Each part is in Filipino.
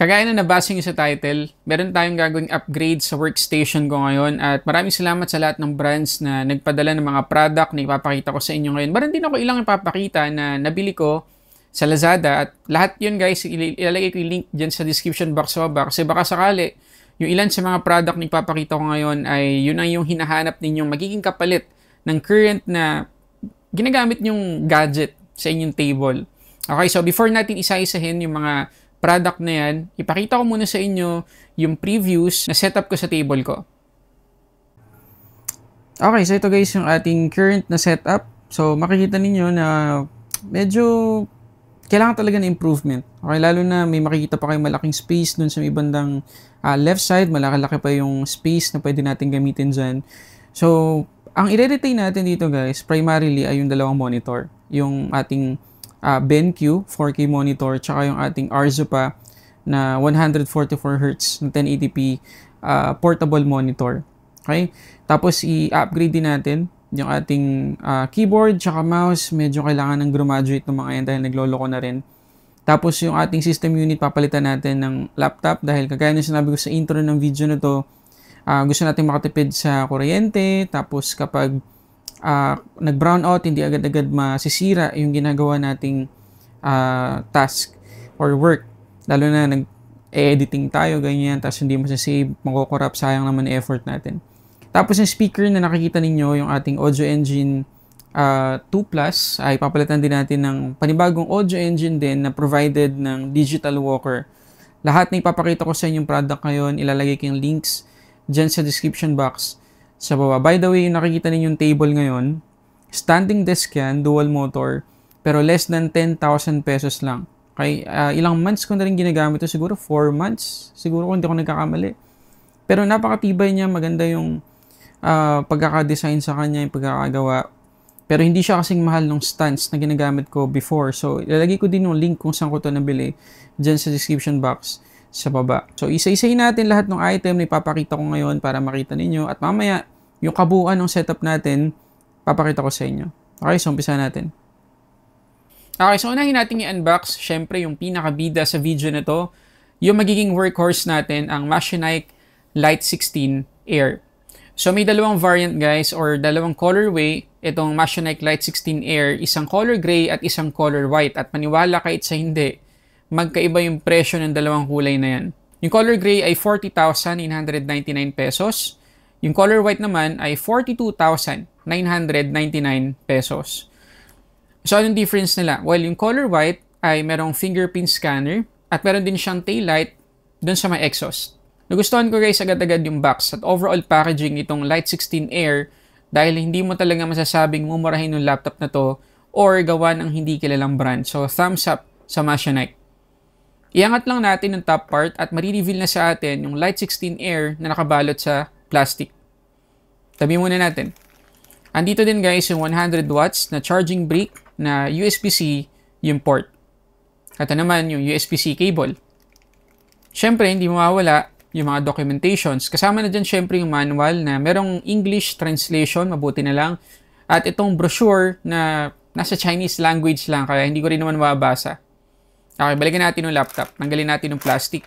Kagaya na nabasa nyo sa title, meron tayong gagawing upgrade sa workstation ko ngayon at maraming salamat sa lahat ng brands na nagpadala ng mga product na ipapakita ko sa inyo ngayon. Meron din ako ilang ipapakita na nabili ko sa Lazada at lahat yun guys, ilalagay ko yung link dyan sa description box sa baba kasi baka sakali yung ilan sa mga product na ipapakita ko ngayon ay yun ang yung hinahanap ninyong magiging kapalit ng current na ginagamit nyong gadget sa inyong table. Okay, so before natin isa-isahin yung mga product na yan, ipakita ko muna sa inyo yung previews na setup ko sa table ko. Okay, so ito guys yung ating current na setup. So makikita ninyo na medyo kailangan talaga ng improvement. Okay, lalo na may makikita pa kayo malaking space dun sa may bandang left side, malaki-laki pa yung space na pwede natin gamitin dyan. So, ang i-retain natin dito guys, primarily ay yung dalawang monitor. Yung ating BenQ 4K monitor tsaka yung ating Arzupa na 144Hz na 1080p portable monitor. Okay? Tapos i-upgrade din natin yung ating keyboard tsaka mouse. Medyo kailangan ng graduate ng mga yan dahil nagloloko na rin. Tapos yung ating system unit papalitan natin ng laptop dahil kagaya na sinabi ko sa intro ng video na to, gusto natin makatipid sa kuryente. Tapos kapag nag-brown out, hindi agad-agad masisira yung ginagawa nating task or work. Lalo na nag-editing tayo, ganyan, tapos hindi masasave, makukorrupt, sayang naman effort natin. Tapos yung speaker na nakikita ninyo, yung ating Audio Engine 2 Plus, ay papalitan din natin ng panibagong audio engine din na provided ng Digital Walker. Lahat na ipapakita ko sa inyong product ngayon, ilalagay ko yung links dyan sa description box sa baba. By the way, yung nakikita ninyong table ngayon, standing desk yan, dual motor, pero less than 10,000 pesos lang. Okay? Ilang months ko na rin ginagamit ito, siguro 4 months, siguro kung hindi ako nagkakamali. Pero napakatibay niya, maganda yung pagkakadesign sa kanya, yung pagkakagawa. Pero hindi siya kasing mahal ng stands na ginagamit ko before. So, ilalagay ko din yung link kung saan ko ito nabili dyan sa description box sa baba. So, isa-isahin natin lahat ng item na ipapakita ko ngayon para makita ninyo. At mamaya, yung kabuuan ng setup natin, papakita ko sa inyo. Okay, so umpisa natin. Okay, so unahin natin i-unbox. Siyempre, yung pinakabida sa video na to, yung magiging workhorse natin, ang Machinike Lite 16 Air. So, may dalawang variant guys, or dalawang colorway. Itong Machinike Lite 16 Air, isang color gray at isang color white. At maniwala kahit sa hindi, magkaiba yung presyo ng dalawang kulay na yan. Yung color gray ay 40,999 pesos. Yung color white naman ay 42,999 pesos. So, anong difference nila? Well, yung color white ay merong fingerprint scanner at meron din siyang taillight dun sa may exhaust. Nagustuhan ko guys agad-agad yung box at overall packaging itong Lite 16 Air dahil hindi mo talaga masasabing mumurahin yung laptop na to or gawa ng hindi kilalang brand. So, thumbs up sa Machinike. Iangat lang natin yung top part at marireveal na sa atin yung Lite 16 Air na nakabalot sa plastic. Tabi muna natin. Andito din guys yung 100 watts na charging brick na USB-C yung port. Ito naman yung USB-C cable. Siyempre, hindi mawawala yung mga documentations. Kasama na dyan siyempre yung manual na merong English translation, mabuti na lang. At itong brochure na nasa Chinese language lang, kaya hindi ko rin naman mababasa. Okay, balikan natin yung laptop. Tanggalin natin yung plastic.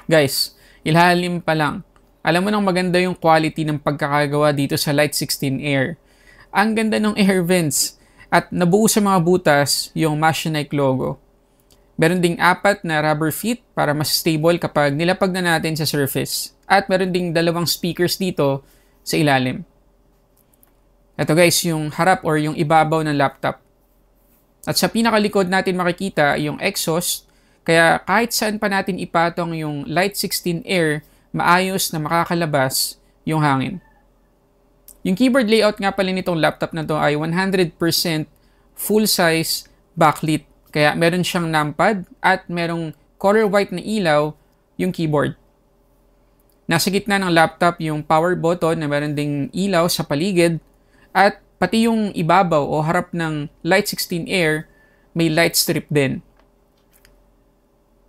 Guys, ilalim pa lang. Alam mo nang maganda yung quality ng pagkakagawa dito sa Lite 16 Air. Ang ganda ng air vents at nabuo sa mga butas yung Machinike logo. Meron ding 4 na rubber feet para mas stable kapag nilapag na natin sa surface. At meron ding 2 speakers dito sa ilalim. Ito guys, yung harap or yung ibabaw ng laptop. At sa pinakalikod natin makikita yung exhaust. Kaya kahit saan pa natin ipatong yung Lite 16 Air, maayos na makakalabas yung hangin. Yung keyboard layout nga pala nitong laptop na to ay 100% full-size backlit. Kaya meron siyang numpad at merong color white na ilaw yung keyboard. Nasa gitna ng laptop yung power button na meron ding ilaw sa paligid. At pati yung ibabaw o harap ng Lite 16 Air, may light strip din.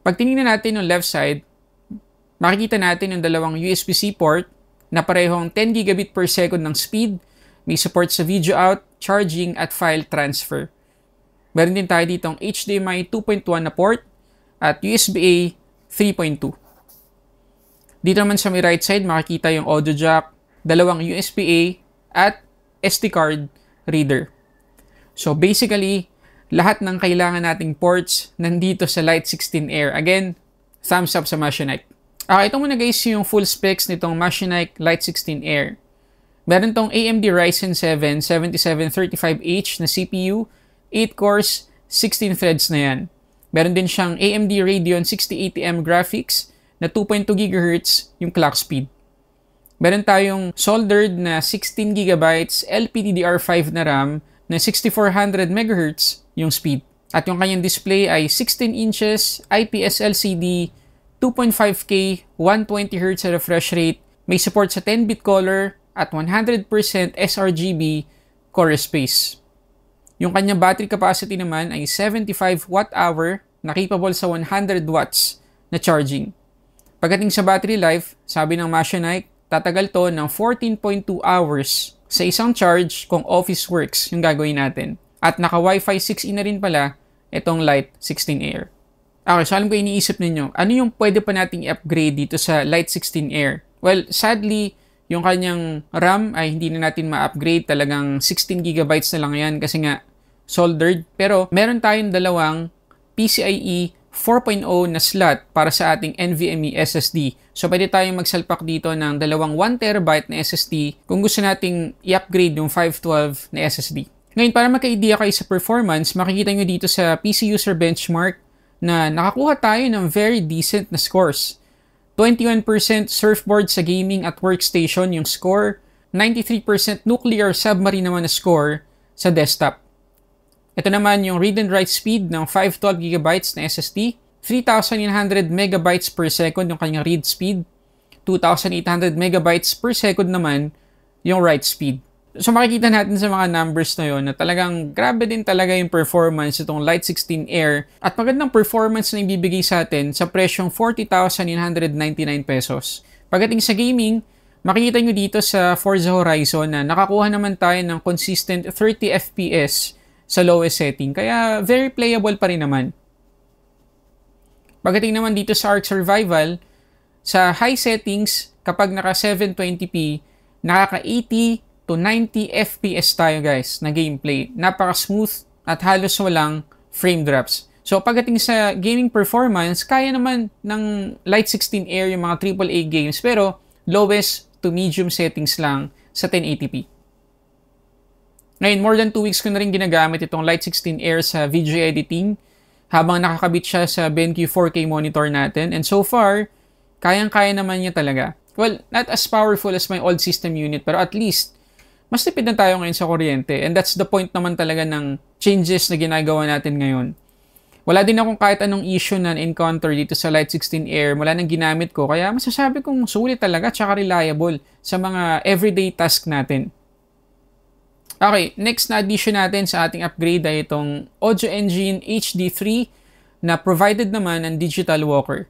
Pag tinignan natin yung left side, makikita natin yung dalawang USB-C port na parehong 10 gigabit per second ng speed. May support sa video out charging at file transfer. Meron din tayo ditong HDMI 2.1 na port at USB-A 3.2. Dito naman sa may right side, makikita yung audio jack, dalawang USB-A at SD card reader. So basically, lahat ng kailangan nating ports nandito sa Lite 16 Air. Again, thumbs up sa Machinike. Ito muna guys yung full specs nitong Machinike Lite 16 Air. Meron tong AMD Ryzen 7 7735H na CPU, 8 cores, 16 threads na yan. Meron din siyang AMD Radeon 6080M graphics na 2.2 GHz yung clock speed. Meron tayong soldered na 16GB LPDDR5 na RAM na 6400 MHz yung speed. At yung kanyang display ay 16 inches, IPS LCD, 2.5K, 120Hz refresh rate, may support sa 10-bit color, at 100% sRGB core space. Yung kanyang battery capacity naman ay 75 watt-hour na capable sa 100 watts na charging. Pagdating sa battery life, sabi ng Machinike, tatagal to ng 14.2 hours sa isang charge kung office works yung gagawin natin. At naka Wi-Fi 6E na rin pala itong Lite 16 Air. Okay, so alam ko iniisip ninyo, ano yung pwede pa nating i-upgrade dito sa Lite 16 Air? Well, sadly, yung kanyang RAM ay hindi na natin ma-upgrade. Talagang 16GB na lang yan kasi nga soldered. Pero meron tayong dalawang PCIe 4.0 na slot para sa ating NVMe SSD. So pwede tayong magsalpak dito ng dalawang 1TB na SSD kung gusto nating i-upgrade yung 512 na SSD. Ngayon, para magka-idea kayo sa performance, makikita nyo dito sa PC User Benchmark na nakakuha tayo ng very decent na scores. 21% surfboard sa gaming at workstation yung score, 93% nuclear submarine naman na score sa desktop. Ito naman yung read and write speed ng 512GB na SSD, 3,900 megabytes per second yung kanyang read speed, 2,800 megabytes per second naman yung write speed. So makikita natin sa mga numbers na yon na talagang grabe din talaga yung performance itong Lite 16 Air at magandang performance na ibibigay sa atin sa presyong 40,999 pesos. Pagdating sa gaming, makikita nyo dito sa Forza Horizon na nakakuha naman tayo ng consistent 30 FPS sa lowest setting. Kaya very playable pa rin naman. Pagdating naman dito sa Ark Survival, sa high settings, kapag naka 720p, nakaka 80 to 90 FPS tayo guys na gameplay. Napaka-smooth at halos walang frame drops. So pagdating sa gaming performance, kaya naman ng Lite 16 Air yung mga AAA games pero lowest to medium settings lang sa 1080p. Ngayon, more than 2 weeks ko na rin ginagamit itong Lite 16 Air sa video editing habang nakakabit siya sa BenQ 4K monitor natin. And so far, kayang-kaya naman niya talaga. Well, not as powerful as my old system unit pero at least mas tipid na tayo ngayon sa kuryente. And that's the point naman talaga ng changes na ginagawa natin ngayon. Wala din akong kahit anong issue na encounter dito sa Lite 16 Air mula nang ginamit ko. Kaya masasabi kong sulit talaga tsaka reliable sa mga everyday task natin. Okay, next na addition natin sa ating upgrade ay itong Audio Engine HD3 na provided naman ng Digital Walker.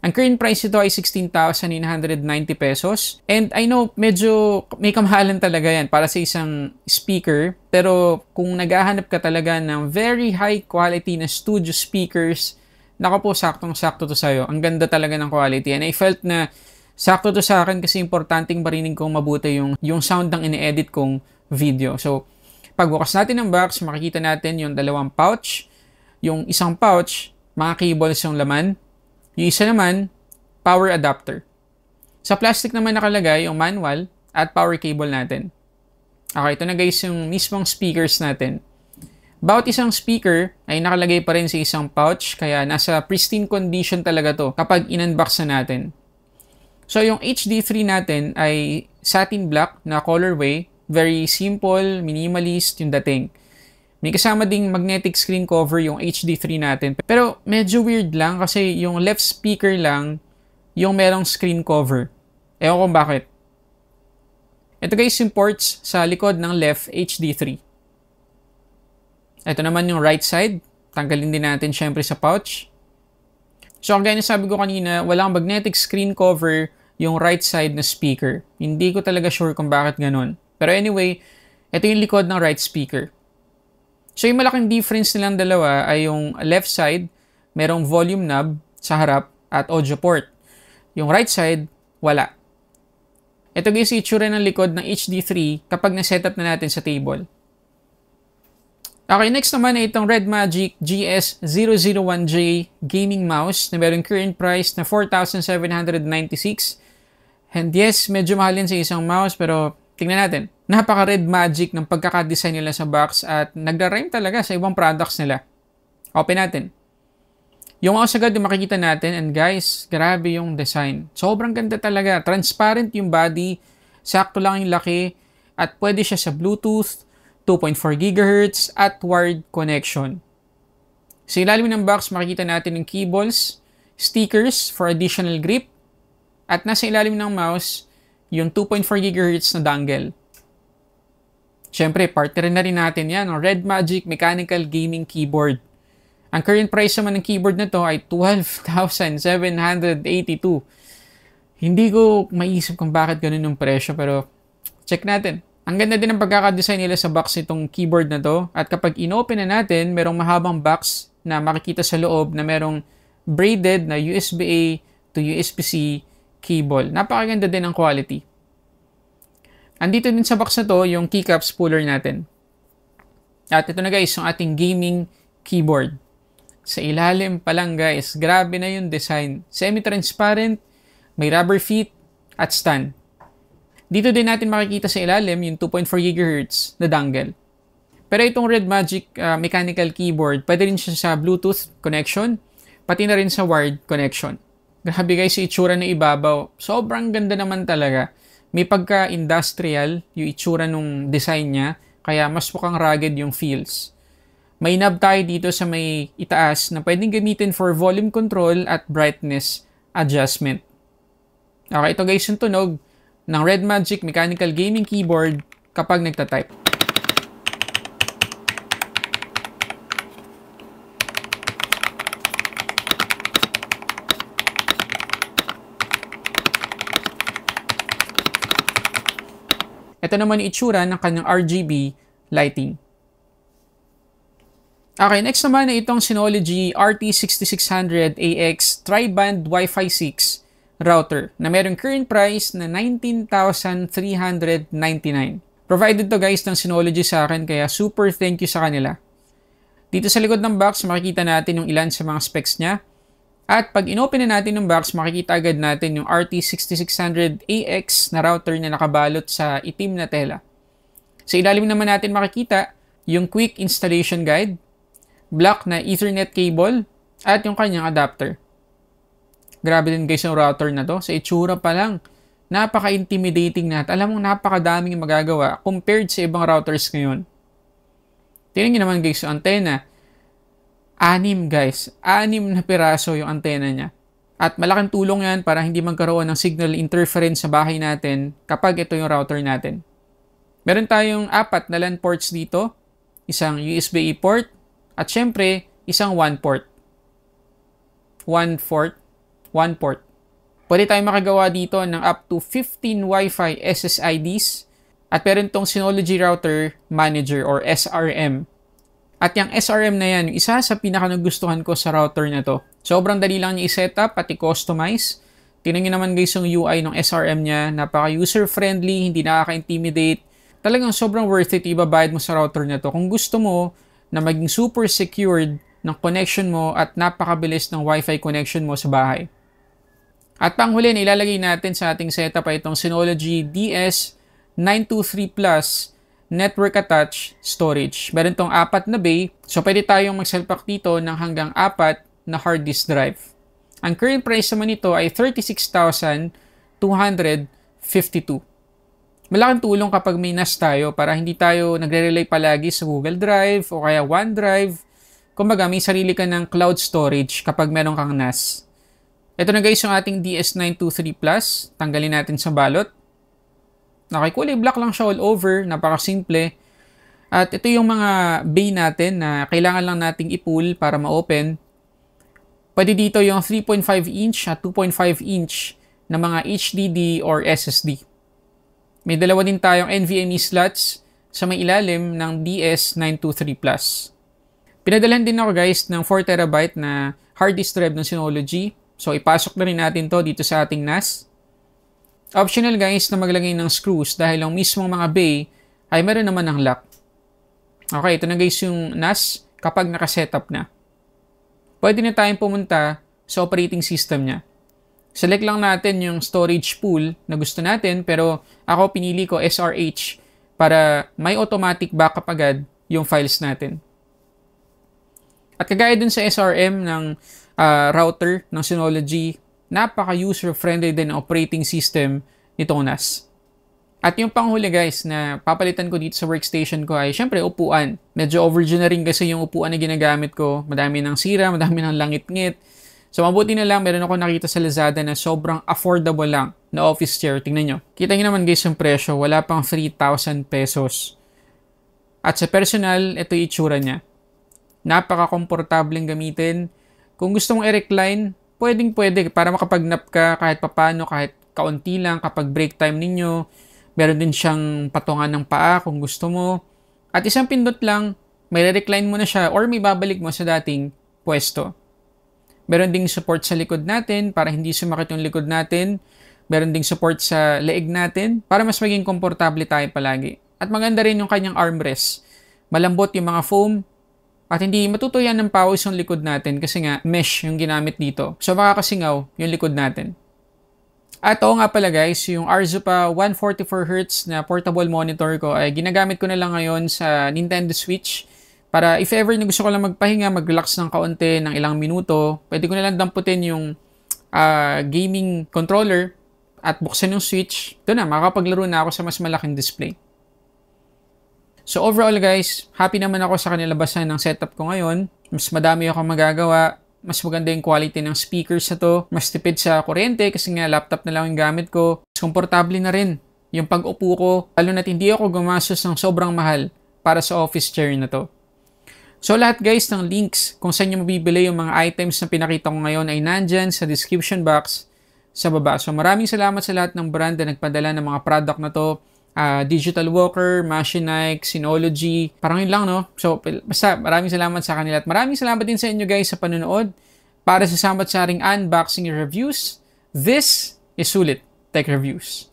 Ang current price ito ay 16,990 pesos. And I know, medyo may kamahalan talaga yan para sa isang speaker. Pero kung naghahanap ka talaga ng very high quality na studio speakers, naka po, saktong-sakto to sa'yo. Ang ganda talaga ng quality. And I felt na sakto to sa akin kasi importanteng barinig kong mabuti yung sound ng ine-edit kong video. So, pagbukas natin ng box, makikita natin yung dalawang pouch. Yung isang pouch, mga cables yung laman. Yung isa naman, power adapter. Sa plastic naman nakalagay yung manual at power cable natin. Okay, ito na guys yung mismong speakers natin. Bawat isang speaker ay nakalagay pa rin sa isang pouch kaya nasa pristine condition talaga to kapag in-unbox na natin. So yung HD3 natin ay satin black na colorway. Very simple, minimalist yung dating. May kasama ding magnetic screen cover yung HD3 natin. Pero medyo weird lang kasi yung left speaker lang yung merong screen cover. Ewan kung bakit. Ito guys yung ports sa likod ng left HD3. Ito naman yung right side. Tanggalin din natin syempre sa pouch. So kagaya na sabi ko kanina, walang magnetic screen cover yung right side na speaker. Hindi ko talaga sure kung bakit ganun. Pero anyway, Ito yung likod ng right speaker. So yung malaking difference nilang dalawa ay yung left side, merong volume knob sa harap at audio port. Yung right side, wala. Ito guys, itsura ng likod ng HD3 kapag na-setup na natin sa table. Okay, next naman ay itong Red Magic GS001J gaming mouse na merong current price na 4,796. And yes, medyo mahal yan sa isang mouse pero tingnan natin. Napaka-Red Magic ng pagkakadesign nila sa box at nagra-rhyme talaga sa ibang products nila. Open natin. Yung mouse agad yung makikita natin and guys, grabe yung design. Sobrang ganda talaga. Transparent yung body, sakto lang yung laki at pwede siya sa Bluetooth, 2.4 GHz at wired connection. Sa ilalim ng box, makikita natin yung keyballs, stickers for additional grip at nasa ilalim ng mouse, yung 2.4 GHz na dongle. Siyempre, partner na rin natin yan, ang Red Magic Mechanical Gaming Keyboard. Ang current price naman ng keyboard na to ay 12,782. Hindi ko maisip kung bakit ganun yung presyo, pero check natin. Ang ganda din ng pagkakadesign nila sa box nitong keyboard na to. At kapag inopen na natin, merong mahabang box na makikita sa loob na merong braided na USB-A to USB-C cable. Napakaganda din ang quality. Andito din sa box na to yung keycaps puller natin. At ito na guys, yung ating gaming keyboard. Sa ilalim pa lang guys, grabe na yung design. Semi-transparent, may rubber feet, at stand. Dito din natin makikita sa ilalim yung 2.4 GHz na dongle. Pero itong Red Magic mechanical keyboard, pwede rin siya sa Bluetooth connection, pati na rin sa wired connection. Grabe guys, yung itsura ng ibabaw. Sobrang ganda naman talaga. May pagka-industrial yung itsura nung design niya, kaya mas mukhang rugged yung feels. May knob tayo dito sa may itaas na pwedeng gamitin for volume control at brightness adjustment. Okay, ito guys yung tunog ng Red Magic Mechanical Gaming Keyboard kapag nagtatype. Ito naman yung itsura ng kanyang RGB lighting. Okay, next naman ay itong Synology RT6600AX Tri-Band Wi-Fi 6 router na merong current price na 19,399. Provided to guys ng Synology sa akin, kaya super thank you sa kanila. Dito sa likod ng box, makikita natin yung ilan sa mga specs niya. At pag inopen na natin yung box, makikita agad natin yung RT6600AX na router na nakabalot sa itim na tela. Sa ilalim naman natin makikita yung quick installation guide, black na Ethernet cable, at yung kanyang adapter. Grabe din guys yung router na to. Sa itsura pa lang, napaka-intimidating na at alam mong napakadaming magagawa compared sa ibang routers ngayon. Tingnan nyo naman guys yung antenna. 6 guys. 6 na piraso yung antena niya. At malaking tulong yan para hindi magkaroon ng signal interference sa bahay natin kapag ito yung router natin. Meron tayong 4 na LAN ports dito. Isang USB-A port. At syempre, isang 1 port. 1 port. Pwede tayong makagawa dito ng up to 15 Wi-Fi SSIDs. At meron tong Synology Router Manager or SRM. At yung SRM na yan, yung isa sa pinaka-nagustuhan ko sa router na to. Sobrang dali lang niya i-setup at i-customize. Tingnan nyo naman guys yung UI ng SRM niya. Napaka-user-friendly, hindi nakaka-intimidate. Talagang sobrang worth it ibabayad mo sa router na to. Kung gusto mo na maging super secured ng connection mo at napakabilis ng Wi-Fi connection mo sa bahay. At panghuli na ilalagay natin sa ating setup ay itong Synology DS923 Plus network attached storage. Meron tong 4 na bay, so pwede tayong magsalpak dito ng hanggang 4 na hard disk drive. Ang current price naman nito ay 36,252. Malaking tulong kapag may NAS tayo para hindi tayo nagre-rely palagi sa Google Drive o kaya OneDrive. Kumbaga, may sarili ka ng cloud storage kapag meron kang NAS. Ito na guys yung ating DS923 Plus. Tanggalin natin sa balot. Okay, kulay black lang siya all over. Napakasimple. At ito yung mga bay natin na kailangan lang nating i-pull para ma-open. Pwede dito yung 3.5 inch at 2.5 inch na mga HDD or SSD. May dalawa din tayong NVMe slots sa may ilalim ng DS923 Plus. Pinadalhan din ako guys ng 4TB na hard disk drive ng Synology. So ipasok na rin natin to dito sa ating NAS. Optional guys na maglagay ng screws dahil ang mismong mga bay ay meron naman ng lock. Okay, ito na guys yung NAS kapag nakasetup na. Pwede na tayong pumunta sa operating system niya. Select lang natin yung storage pool na gusto natin pero ako pinili ko SRH para may automatic backup agad yung files natin. At kagaya dun sa SRM ng router ng Synology, napaka-user-friendly din ang operating system nitong NAS. At yung panghuli guys na papalitan ko dito sa workstation ko ay syempre upuan. Medyo overdue na rin kasi yung upuan na ginagamit ko. Madami ng sira, madami ng langit-ngit. So mabuti na lang, meron ako nakita sa Lazada na sobrang affordable lang na office chair. Tingnan nyo. Kita nyo naman guys yung presyo. Wala pang 3,000 pesos. At sa personal, ito yung itsura niya. Napaka-komportableng gamitin. Kung gusto mong i-recline, pwedeng-pwede para makapag-nap ka kahit papano, kahit kaunti lang kapag break time ninyo. Meron din siyang patungan ng paa kung gusto mo. At isang pindot lang, may re-recline mo na siya or may babalik mo sa dating pwesto. Meron ding support sa likod natin para hindi sumakit yung likod natin. Meron ding support sa leeg natin para mas maging komportable tayo palagi. At maganda rin yung kanyang armrest. Malambot yung mga foam at hindi matutuyan ng pawis yung likod natin kasi nga mesh yung ginamit dito. So makakasingaw yung likod natin. At oo nga pala guys, yung Arzupa 144Hz na portable monitor ko ay ginagamit ko na lang ngayon sa Nintendo Switch. Para if ever na gusto ko lang magpahinga, mag-relax ng kaunti ng ilang minuto, pwede ko na lang damputin yung gaming controller at buksan yung Switch. Ito na, makakapaglaro na ako sa mas malaking display. So overall guys, happy naman ako sa kanilabasan ng setup ko ngayon. Mas madami ako magagawa. Mas maganda yung quality ng speakers na to. Mas tipid sa kuryente kasi nga laptop na lang yung gamit ko. Mas komportable na rin yung pag-upo ko. Lalo na't hindi ako gumastos ng sobrang mahal para sa office chair na to. So lahat guys ng links kung saan nyo mabibili yung mga items na pinakita ko ngayon ay nandyan sa description box sa baba. So maraming salamat sa lahat ng brand na nagpadala ng mga product na to. Digital Walker, Machinike, Synology, parang yun lang no. So basta maraming salamat sa kanila at maraming salamat din sa inyo guys sa panonood. Para sa sambat-saring unboxing reviews, this is Sulit Tech Reviews.